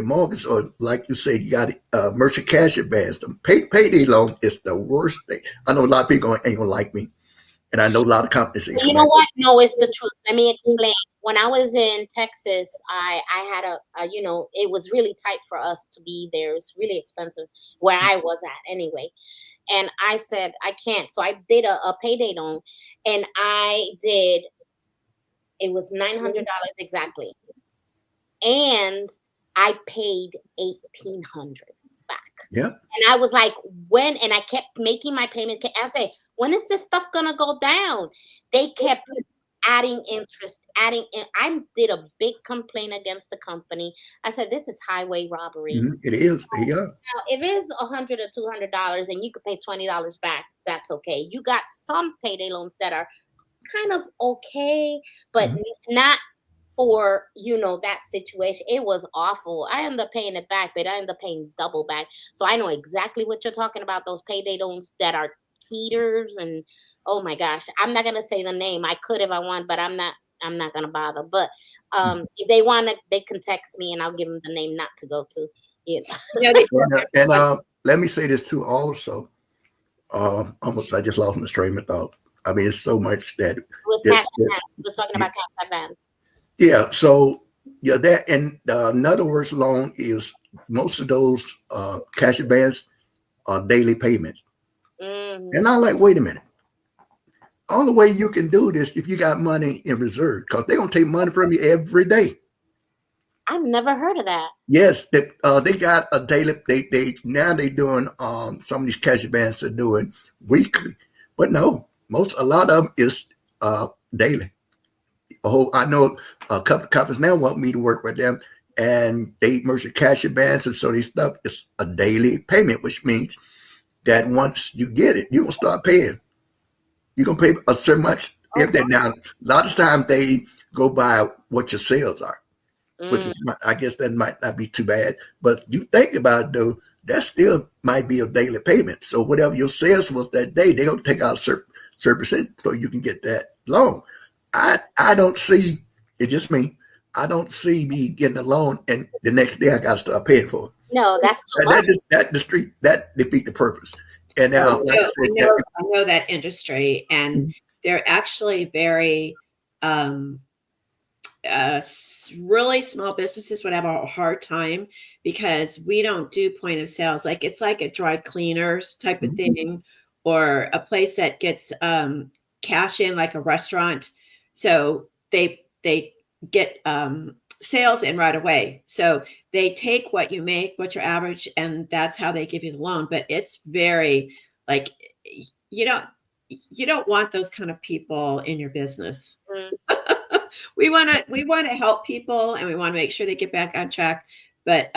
mortgage, or like you said, you got merchant cash advance. The payday loan is the worst thing. I know a lot of people ain't gonna like me, and I know a lot of companies ain't You gonna know like what? No, it's the truth. Let me explain. When I was in Texas, I had it was really tight for us to be there. It's really expensive where I was at anyway. And I said I can't. So I did a payday loan, and it was $900 exactly, and I paid 1,800 back. me. Yeah. And I was like, when? And I kept making my payment. I say, when is this stuff gonna go down? They kept adding interest, adding. I did a big complaint against the company. I said, this is highway robbery. It is. Yeah. Now, if it's $100 or $200 and you could pay $20 back, that's okay. You got some payday loans that are kind of okay, but Mhm. not for that situation. It was awful. I ended up paying it back, but I ended up paying double back. So I know exactly what you're talking about. Those payday loans that are cheaters, and oh my gosh, I'm not gonna say the name. I could if I want, but I'm not. I'm not gonna bother. But if they want to, they can text me, and I'll give them the name not to go to. You know. You know, they And let me say this too. Also, almost I just lost my train of thought. I mean, it's so much that It was this. cash advance. We was talking about cash advance. Yeah. So yeah, that and in other words, loan is most of those cash advance are daily payments. Mhm. And I'm like, wait a minute. Only way you can do this if you got money in reserve, because they're gonna take money from you every day. I've never heard of that. Yes, they got a daily. They now they doing some of these cash advances are doing weekly, but no, a lot of them is daily. I know a couple of companies now want me to work with them, and they merchant cash advances, so these stuff is a daily payment, which means that once you get it, you're gonna start paying. You're gonna pay a certain much. If Okay. they now, a lot of times they go by what your sales are, which Mm. is, I guess that might not be too bad. But you think about it though, that still might be a daily payment. So whatever your sales was that day, they're gonna take out a certain percent so you can get that loan. I don't see it. Just me. I don't see me getting a loan and the next day I got to start paying for it. No, that's too And much. that defeat the purpose. And I now, like I know, I said, know, I know that industry, and Mhm. they're actually very, um, really small businesses would have a hard time because we don't do point of sales. Like it's like a dry cleaners type of Mhm. thing, or a place that gets cash in, like a restaurant. So they get sales in right away. So they take what you make, what your average, and that's how they give you the loan. But it's very like you don't you don't want those kind of people in your business. Mm. We want to help people, and we want to make sure they get back on track, but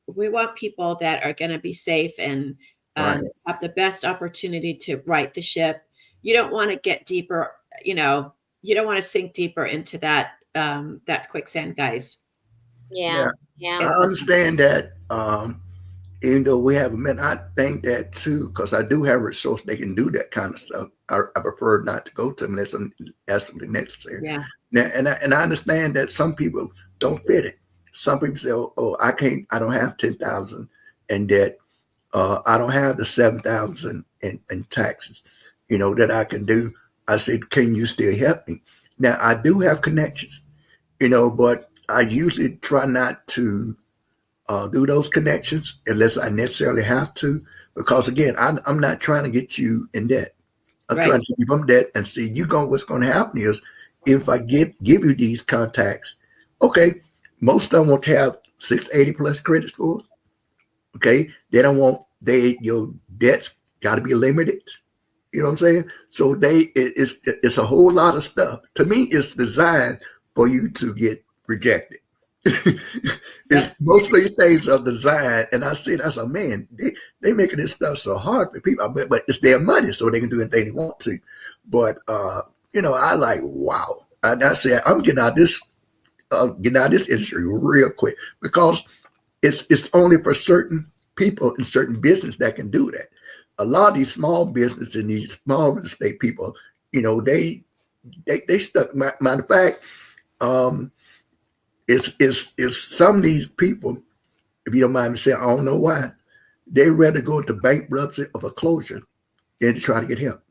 we want people that are going to be safe and Right. have the best opportunity to right the ship. You don't want to get deeper, you don't want to sink deeper into that quicksand, guys. Yeah. Yeah, Yeah. I It's understand that. Even though we haven't met, I think that too, because I do have resources they can do that kind of stuff. I prefer not to go to them unless I'm absolutely necessary. yeah, Now, and I understand that some people don't fit it. Some people say, "Oh, I can't. I don't have 10,000 in debt. I don't have the 7,000 in taxes. That I can do." I said, "Can you still help me?" Now, I do have connections. But I usually try not to do those connections unless I necessarily have to, because again, I'm not trying to get you in debt. I'm right. trying to keep you from debt and see what's going to happen is if I give you these contacts, okay, most of them want to have 680 plus credit scores. Okay, they don't want your debts got to be limited. You know what I'm saying? So it's a whole lot of stuff. To me, it's designed for you to get rejected. It's Yep. most of these things are designed, and I said, man, they making this stuff so hard for people, but it's their money, so they can do anything they want to. But I like wow. And I said, I'm getting out of this industry real quick because it's only for certain people in certain business that can do that. A lot of these small business and these small real estate people, they stuck. Matter of fact, It's some of these people, if you don't mind me saying, I don't know why, they rather go to bankruptcy or foreclosure than to try to get help.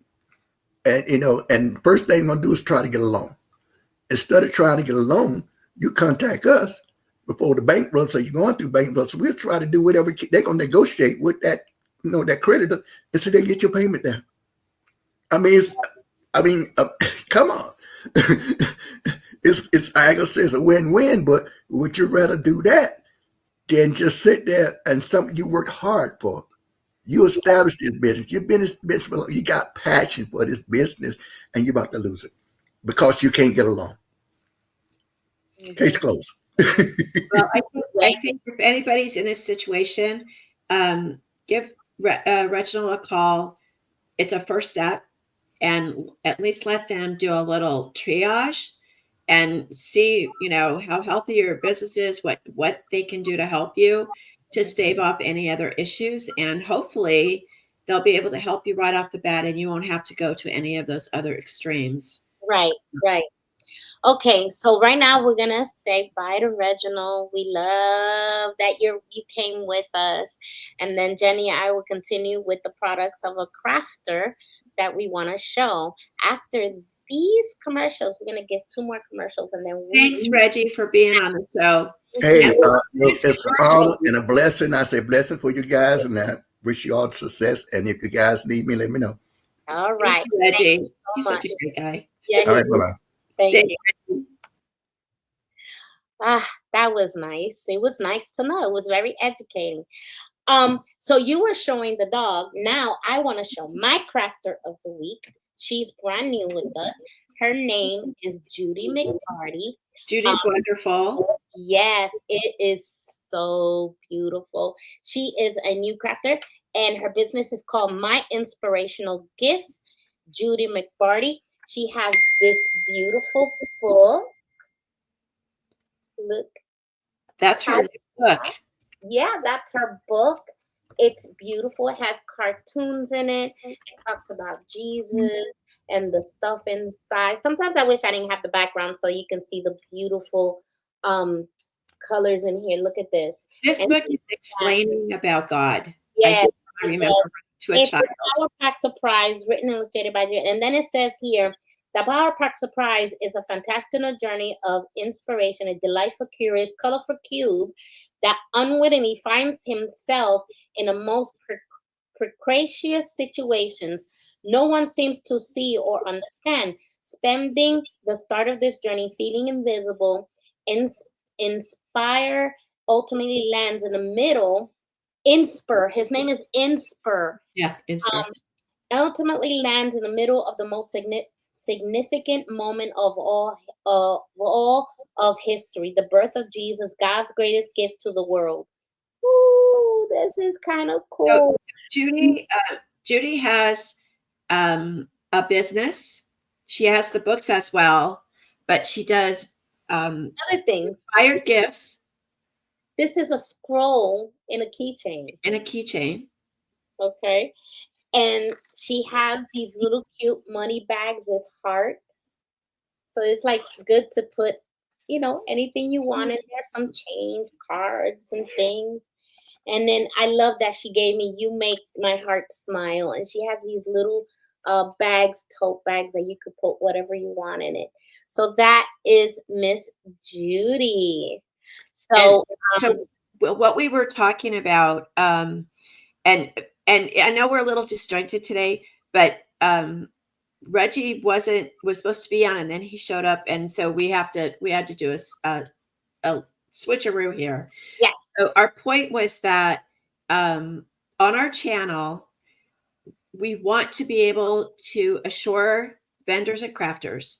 And and the first thing they're gonna do is try to get a loan. Instead of trying to get a loan, you contact us before the bankruptcy. You're going through bankruptcy. We'll try to do whatever they're gonna negotiate with that, that creditor, and so they get your payment down. I mean, come on. it's I ain't gonna say it's a win-win, but would you rather do that than just sit there and something you worked hard for? You established this business. You've been in this business. You got passion for this business, and you're about to lose it because you can't get along. Case closed. Well, I think if anybody's in this situation, give Reginald a call. It's a first step, and at least let them do a little triage and see, how healthy your business is, what they can do to help you to stave off any other issues, and hopefully they'll be able to help you right off the bat, and you won't have to go to any of those other extremes. Right. Okay, so right now we're gonna say bye to Reginald. We love that you came with us, and then Jenny and I will continue with the products of a crafter that we want to show. After these commercials, we're gonna give 2 more commercials, and then Thanks, Reggie, for being on the show. Hey, it's an honor and a blessing. I say blessing for you guys, and I wish you all success. And if you guys need me, let me know. All right, Thank you, Reggie. He's much. such a great guy. Jenny, All right, bye-bye. thank you. That was nice. It was nice to know. It was very educating. So you were showing the dog. Now I want to show my crafter of the week. She's brand new with us. Her name is Judy McCarty. Judy's wonderful. Yes, it is so beautiful. She is a new crafter, and her business is called My Inspirational Gifts. Judy McCarty. She has this beautiful book. Look. That's her book. Yeah, that's her book. It's beautiful. It has cartoons in it. It talks about Jesus and the stuff inside. Sometimes I wish I didn't have the background so you can see the beautiful colors in here. Look at this. This book is explaining about God. Yes, I remember to a it's child. a Power Pack Surprise, written and illustrated by Jeanette. And then it says here, the Power Pack Surprise is a fantastic journey of inspiration, a delightful, curious, colorful cube that unwittingly finds himself in the most precarious situations no one seems to see or understand. Spending the start of this journey feeling invisible, inspire ultimately lands in the middle. His name is Inspire. Yeah, Inspire. Ultimately lands in the middle of the most significant moment of all of history, the birth of Jesus, God's greatest gift to the world. Ooh, this is kind of cool. So Judy has a business. She has the books as well, but she does other things. inspired gifts. This is a scroll in a keychain. Okay. And she has these little cute money bags with hearts. So it's like good to put, anything you want in there, some change, cards and things. And then I love that she gave me, you make my heart smile. And she has these little tote bags that you could put whatever you want in it. So that is Miss Judy. So what we were talking about, and I know we're a little disjointed today, but Reggie was supposed to be on, and then he showed up, and so we had to do a switcheroo here. Yes. So our point was that on our channel, we want to be able to assure vendors and crafters,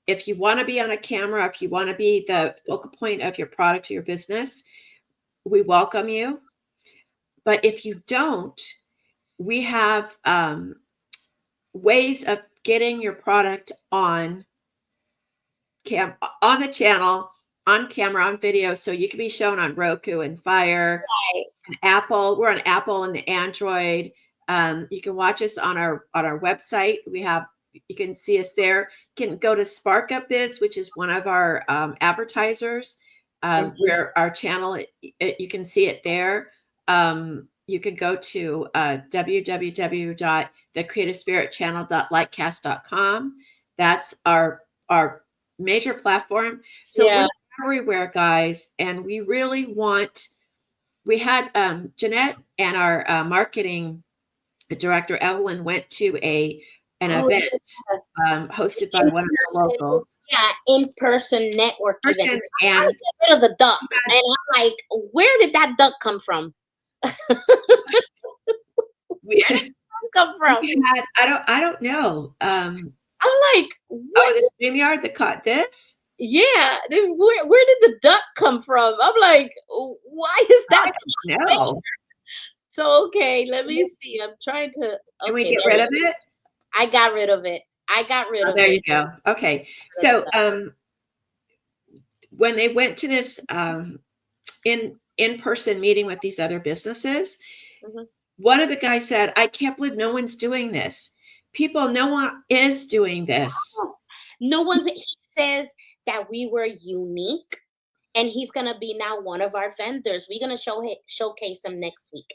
if you want to be on a camera, if you want to be the focal point of your product or your business, we welcome you. But if you don't, we have ways of getting your product on the channel, on camera, on video, so you can be shown on Roku and Fire, and Apple. We're on Apple and the Android. You can watch us on our website. We have You can see us there. You can go to Spark Up Biz, which is one of our advertisers, where our channel, you can see it there. You can go to www.thecreativespiritchannel.lightcast.com. That's our major platform. So Yeah. we're everywhere, guys, and we really want. We had Jeanette and our marketing director Evelyn went to an Oh, event yes. hosted by one of the locals Yeah, in-person network event. person, I and to get rid of the duck, and I'm like, where did that duck come from? we, Where did it come from? we had I don't know. I'm like, what? The StreamYard that caught this. Yeah, where did the duck come from? I'm like, why is that? No. So okay, let me see. I'm trying to. Can we Okay, get rid of it? I got rid of it. There you go. Okay. So when they went to this in-person meeting with these other businesses, one of the guys said, I can't believe no one's doing this. No one is doing this. No one's. He says that we were unique, and he's gonna be now one of our vendors. We're gonna showcase him next week.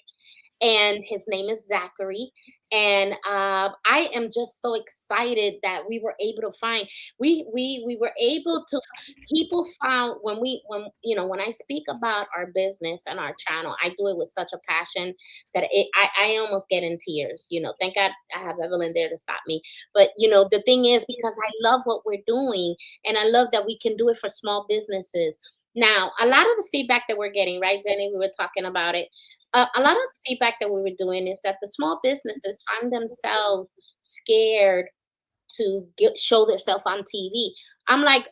And his name is Zachary. And I am just so excited that we were able to find. We were able to. People found when I speak about our business and our channel, I do it with such a passion that I almost get in tears. Thank God I have Evelyn there to stop me. But the thing is, because I love what we're doing, and I love that we can do it for small businesses. Now, a lot of the feedback that we're getting, right, Jenny, we were talking about it. A lot of the feedback that we were doing is that the small businesses find themselves scared to show themselves on TV. I'm like,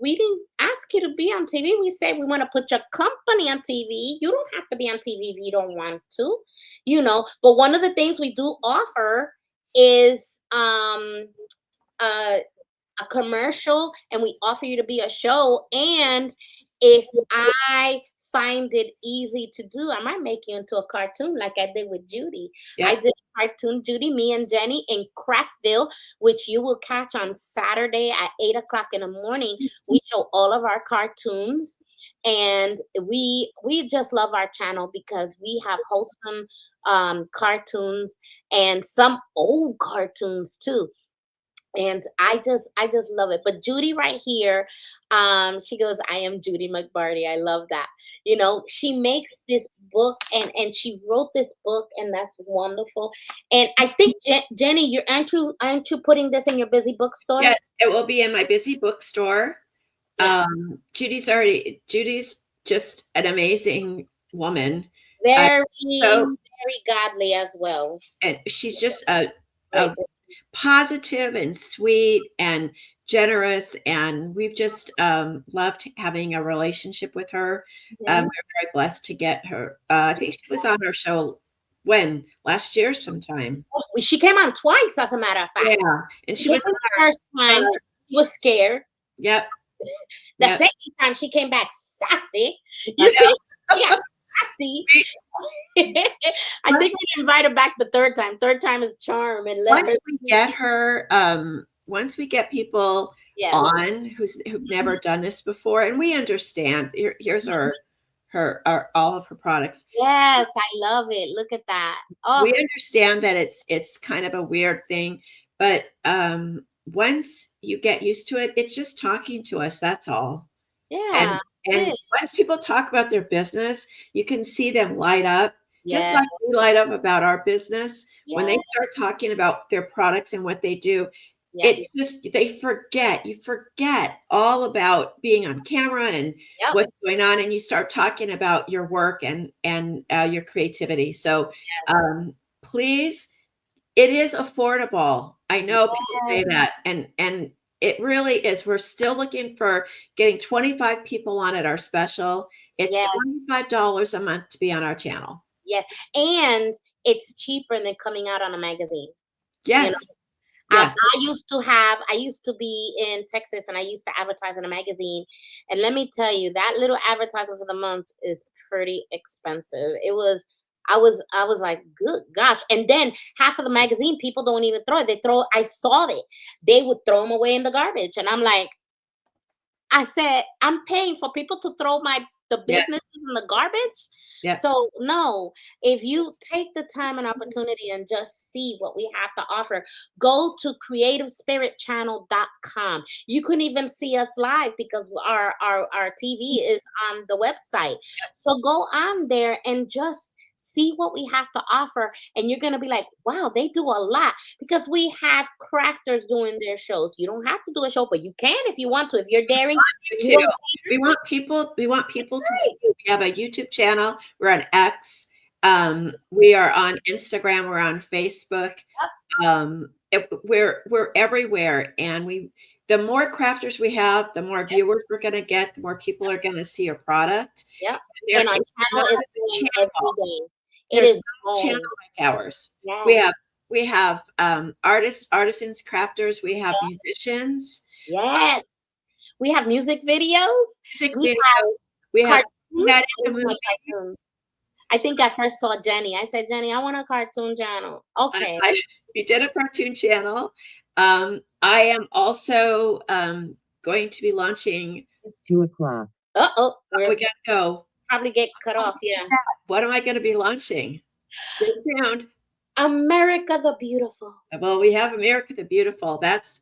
we didn't ask you to be on TV. We said we want to put your company on TV. You don't have to be on TV if you don't want to, But one of the things we do offer is a commercial, and we offer you to be a show. And if I find it easy to do, I might make you into a cartoon like I did with Judy. Yeah. I did a cartoon, Judy, me and Jenny in Craftville, which you will catch on Saturday at 8:00 in the morning. We show all of our cartoons, and we just love our channel because we have wholesome cartoons and some old cartoons too. And I just love it. But Judy right here, she goes, I am Judy McBarty. I love that. She makes this book, and she wrote this book, and that's wonderful. And I think Jenny, aren't you putting this in your busy bookstore? Yes, it will be in my busy bookstore. Yeah. Judy's just an amazing woman. Very godly as well. And she's just a positive and sweet and generous, and we've just loved having a relationship with her. We're very blessed to get her. I think she was on our show last year sometime. She came on twice, as a matter of fact. Yeah, and she was the first time. She was scared. Yep. The second time she came back sassy. You see? Yeah, sassy. I think we invite her back the third time. Third time is charm, and once we get people on who've never done this before, and we understand. Here's all of her products. Yes, I love it. Look at that. Oh. We understand that it's kind of a weird thing, but once you get used to it, it's just talking to us. That's all. Yeah. And once people talk about their business, you can see them light up. Just like we light up about our business, when they start talking about their products and what they do, you forget all about being on camera and what's going on, and you start talking about your work and your creativity. So please, it is affordable. I know people say that, and it really is. We're still looking for getting 25 people on at our special. It's $25 a month to be on our channel. Yeah, and it's cheaper than coming out on a magazine. Yes. Yes. I used to be in Texas, and I used to advertise in a magazine. And let me tell you, that little advertisement for the month is pretty expensive. It was I was like, good gosh. And then half of the magazine, people don't even throw it. I saw it. They would throw them away in the garbage. And I'm like, I said, I'm paying for people to throw the Yeah. businesses in the garbage. Yeah. So no, if you take the time and opportunity and just see what we have to offer, go to creativespiritchannel.com. You can even see us live because our TV is on the website. So go on there and just see what we have to offer, and you're going to be like, wow, they do a lot, because we have crafters doing their shows. You don't have to do a show, but you can if you want to. If you're daring, You too. We want people to see. We have a YouTube channel. We're on X. We are on Instagram. We're on Facebook. We're everywhere, and the more crafters we have, the more viewers we're going to get, the more people are going to see your product. Yep. And our channel is growing every day. It is channel like ours. Yes. We have artists, artisans, crafters. We have musicians. Yes. We have music videos. We have cartoons. I think I first saw Jenny. I said, Jenny, I want a cartoon channel. Okay. We did a cartoon channel. I am also going to be launching. It's 2:00. We gotta go. Probably get cut off. Yeah. What am I going to be launching? Stay tuned. America the Beautiful. Well, we have America the Beautiful. That's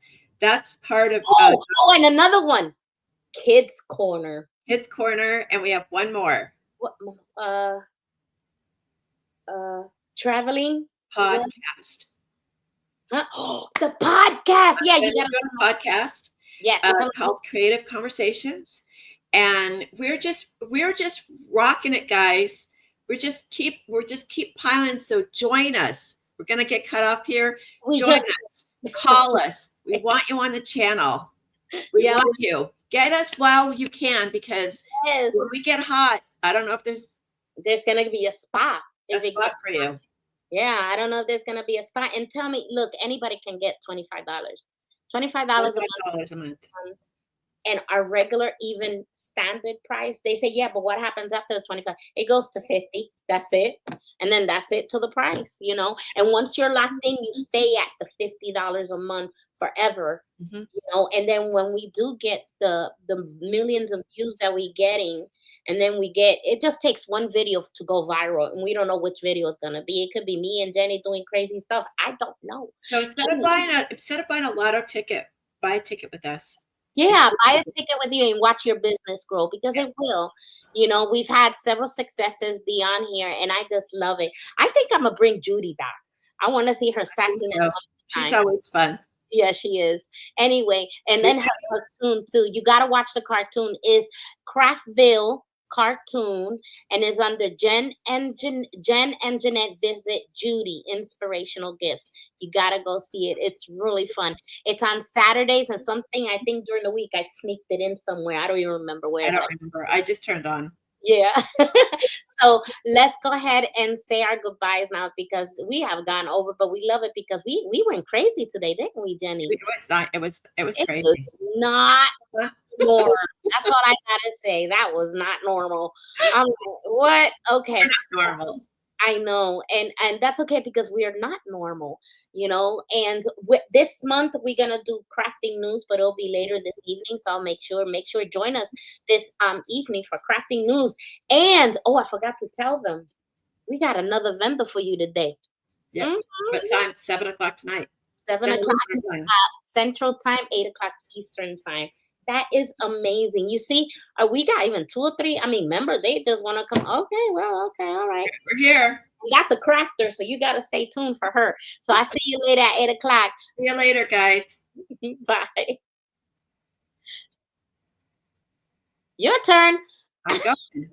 part of. And another one, Kids Corner. Kids Corner, and we have one more. What? Traveling podcast. Huh? Oh, the podcast. Yeah, you got a podcast. Yes, called Creative Conversations, and we're just rocking it, guys. We're just keep piling. So join us. We're gonna get cut off here. Join us. Call us. We want you on the channel. We want you. Get us while you can, because when we get hot, I don't know if there's gonna be a spot. For you. Yeah, I don't know if there's gonna be a spot. And tell me, look, anybody can get $25. $25 a month. And our regular, even standard price, they say, yeah, but what happens after the 25? It goes to 50. That's it. And then that's it to the price, you know. And once you're locked in, you stay at the $50 a month forever, you know. And then when we do get the millions of views that we're getting, and then it just takes one video to go viral, and we don't know which video is gonna be. It could be me and Jenny doing crazy stuff. I don't know. So instead of buying a lotto ticket, buy a ticket with us. Yeah, buy a ticket with you and watch your business grow, because it will. You know, we've had several successes beyond here, and I just love it. I think I'm gonna bring Judy back. I want to see her sassiness. She's always fun. Yeah, she is. Anyway, and then her cartoon too. You gotta watch the cartoon. Is Craftville cartoon, and is under Jen and Jeanette visit Judy, inspirational gifts. You gotta go see it. It's really fun. It's on Saturdays and something, I think during the week I sneaked it in somewhere. I don't even remember where. I don't remember. I just turned on. Yeah. So let's go ahead and say our goodbyes now, because we have gone over, but we love it because we went crazy today, didn't we, Jenny? It was not. It was crazy. Was not normal. That's what I gotta say. That was not normal. I'm like, what? Okay. Not normal. I know, and that's okay, because we are not normal, you know. And this month we're gonna do crafting news, but it'll be later this evening. So I'll make sure join us this evening for crafting news. And I forgot to tell them, we got another vendor for you today. Yeah, what time? 7 o'clock tonight. 7 o'clock Central Time, 8 o'clock Eastern Time. That is amazing. You see, we got even 2 or 3. I mean, remember, they just want to come. Okay, well, okay, all right. We're here. That's a crafter, so you got to stay tuned for her. So I see you later at 8 o'clock. See you later, guys. Bye. Your turn. I'm going.